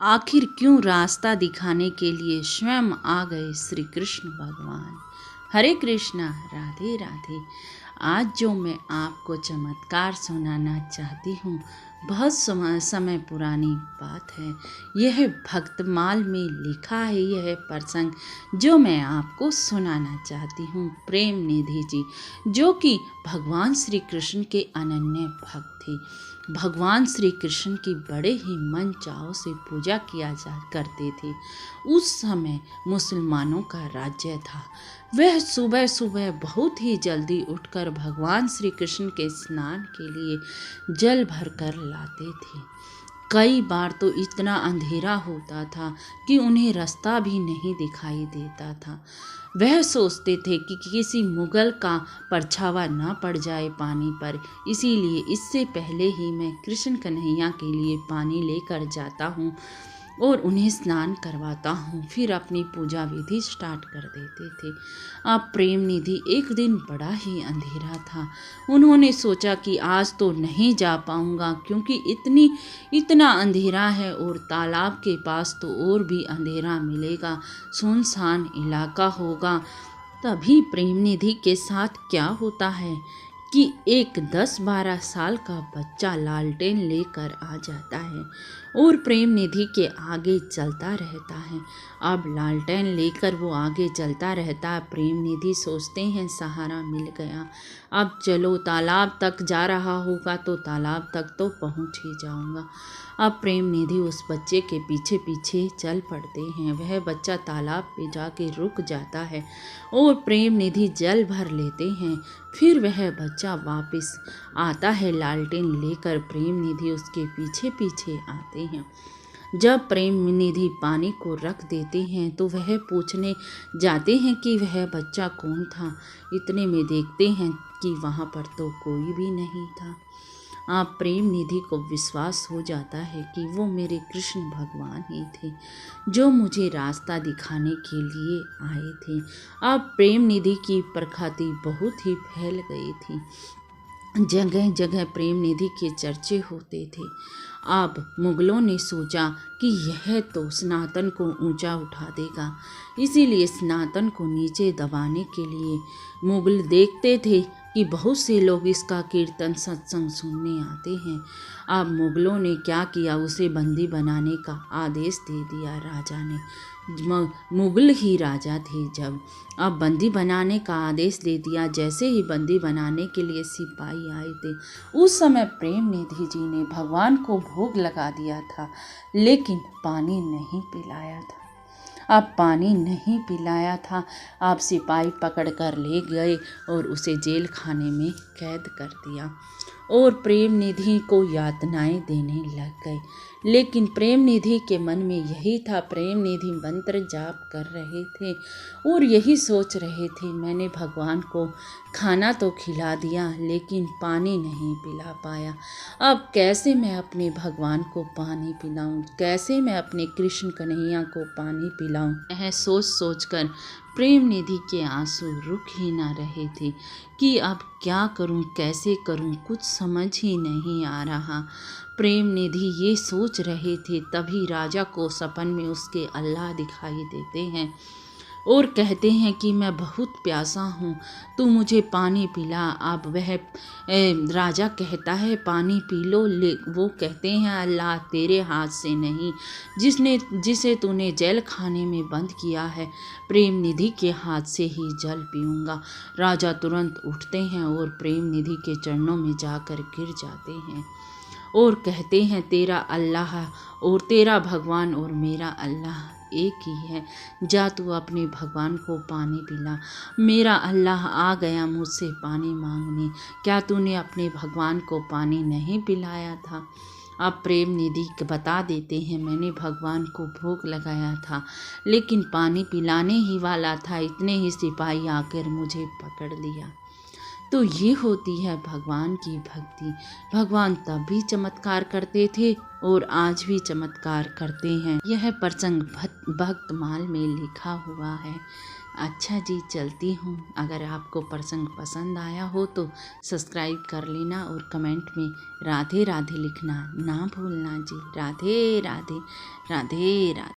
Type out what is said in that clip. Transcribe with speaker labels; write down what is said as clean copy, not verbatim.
Speaker 1: आखिर क्यों रास्ता दिखाने के लिए स्वयं आ गए श्री कृष्ण भगवान। हरे कृष्णा, राधे राधे। आज जो मैं आपको चमत्कार सुनाना चाहती हूँ, बहुत समय पुरानी बात है। यह भक्तमाल में लिखा है यह प्रसंग जो मैं आपको सुनाना चाहती हूँ। प्रेम निधि जी, जो कि भगवान श्री कृष्ण के अनन्य भक्त थे। भगवान श्री कृष्ण की बड़े ही मन चाव से पूजा किया जा करते थे। उस समय मुसलमानों का राज्य था। वह सुबह सुबह बहुत ही जल्दी उठकर भगवान श्री कृष्ण के स्नान के लिए जल भर कर लाते थे। कई बार तो इतना अंधेरा होता था कि उन्हें रास्ता भी नहीं दिखाई देता था। वह सोचते थे कि किसी मुगल का परछावा न पड़ जाए पानी पर, इसीलिए इससे पहले ही मैं कृष्ण कन्हैया के लिए पानी लेकर जाता हूँ और उन्हें स्नान करवाता हूँ, फिर अपनी पूजा विधि स्टार्ट कर देते थे। अब प्रेम निधि एक दिन बड़ा ही अंधेरा था। उन्होंने सोचा कि आज तो नहीं जा पाऊँगा, क्योंकि इतना अंधेरा है और तालाब के पास तो और भी अंधेरा मिलेगा, सुनसान इलाका होगा। तभी प्रेम निधि के साथ क्या होता है कि एक 10-12 साल का बच्चा लालटेन लेकर आ जाता है और प्रेम निधि के आगे चलता रहता है। अब लालटेन लेकर वो आगे चलता रहता है। प्रेम निधि सोचते हैं सहारा मिल गया, अब चलो तालाब तक जा रहा होगा तो तालाब तक तो पहुंच ही जाऊंगा। अब प्रेम निधि उस बच्चे के पीछे पीछे चल पड़ते हैं। वह बच्चा तालाब पे जाके रुक जाता है और प्रेम निधि जल भर लेते हैं। फिर वह बच्चा वापस आता है लालटेन लेकर। प्रेम निधि उसके पीछे पीछे आते हैं। जब प्रेम निधि पानी को रख देते हैं तो वह पूछने जाते हैं कि वह बच्चा कौन था। इतने में देखते हैं कि वहाँ पर तो कोई भी नहीं था। आप प्रेम निधि को विश्वास हो जाता है कि वो मेरे कृष्ण भगवान ही थे, जो मुझे रास्ता दिखाने के लिए आए थे। अब प्रेम निधि की प्रख्याति बहुत ही फैल गई थी। जगह जगह प्रेम निधि के चर्चे होते थे। अब मुगलों ने सोचा कि यह तो सनातन को ऊंचा उठा देगा, इसीलिए सनातन को नीचे दबाने के लिए मुगल देखते थे कि बहुत से लोग इसका कीर्तन सत्संग सुनने आते हैं। अब मुगलों ने क्या किया, उसे बंदी बनाने का आदेश दे दिया राजा ने। मुगल ही राजा थे जब। अब बंदी बनाने का आदेश दे दिया। जैसे ही बंदी बनाने के लिए सिपाही आए थे, उस समय प्रेम निधि जी ने भगवान को भोग लगा दिया था, लेकिन पानी नहीं पिलाया था। अब पानी नहीं पिलाया था। अब सिपाही पकड़ कर ले गए और उसे जेल खाने में कैद कर दिया और प्रेम निधि को यातनाएं देने लग गए। लेकिन प्रेम निधि के मन में यही था, प्रेम निधि मंत्र जाप कर रहे थे और यही सोच रहे थे, मैंने भगवान को खाना तो खिला दिया लेकिन पानी नहीं पिला पाया। अब कैसे मैं अपने भगवान को पानी पिलाऊं, कैसे मैं अपने कृष्ण कन्हैया को पानी पिलाऊं। यह सोच सोच कर प्रेम निधि के आंसू रुक ही ना रहे थे कि अब क्या करूं, कैसे करूं, कुछ समझ ही नहीं आ रहा। प्रेम निधि ये सोच रहे थे, तभी राजा को सपन में उसके अल्लाह दिखाई देते हैं और कहते हैं कि मैं बहुत प्यासा हूँ, तू मुझे पानी पिला। अब वह राजा कहता है पानी पी लो। वो कहते हैं अल्लाह तेरे हाथ से नहीं, जिसे तूने जेल खाने में बंद किया है, प्रेम निधि के हाथ से ही जल पीऊँगा। राजा तुरंत उठते हैं और प्रेम निधि के चरणों में जाकर गिर जाते हैं और कहते हैं तेरा अल्लाह और तेरा भगवान और मेरा अल्लाह एक ही है, जा तू अपने भगवान को पानी पिला। मेरा अल्लाह आ गया मुझसे पानी मांगने, क्या तूने अपने भगवान को पानी नहीं पिलाया था। अब प्रेम निधि बता देते हैं मैंने भगवान को भोग लगाया था, लेकिन पानी पिलाने ही वाला था, इतने ही सिपाही आकर मुझे पकड़ लिया। तो ये होती है भगवान की भक्ति। भगवान तब भी चमत्कार करते थे और आज भी चमत्कार करते हैं। यह प्रसंग भक्तमाल में लिखा हुआ है। अच्छा जी, चलती हूँ। अगर आपको प्रसंग पसंद आया हो तो सब्सक्राइब कर लेना और कमेंट में राधे राधे लिखना ना भूलना जी। राधे राधे, राधे राधे।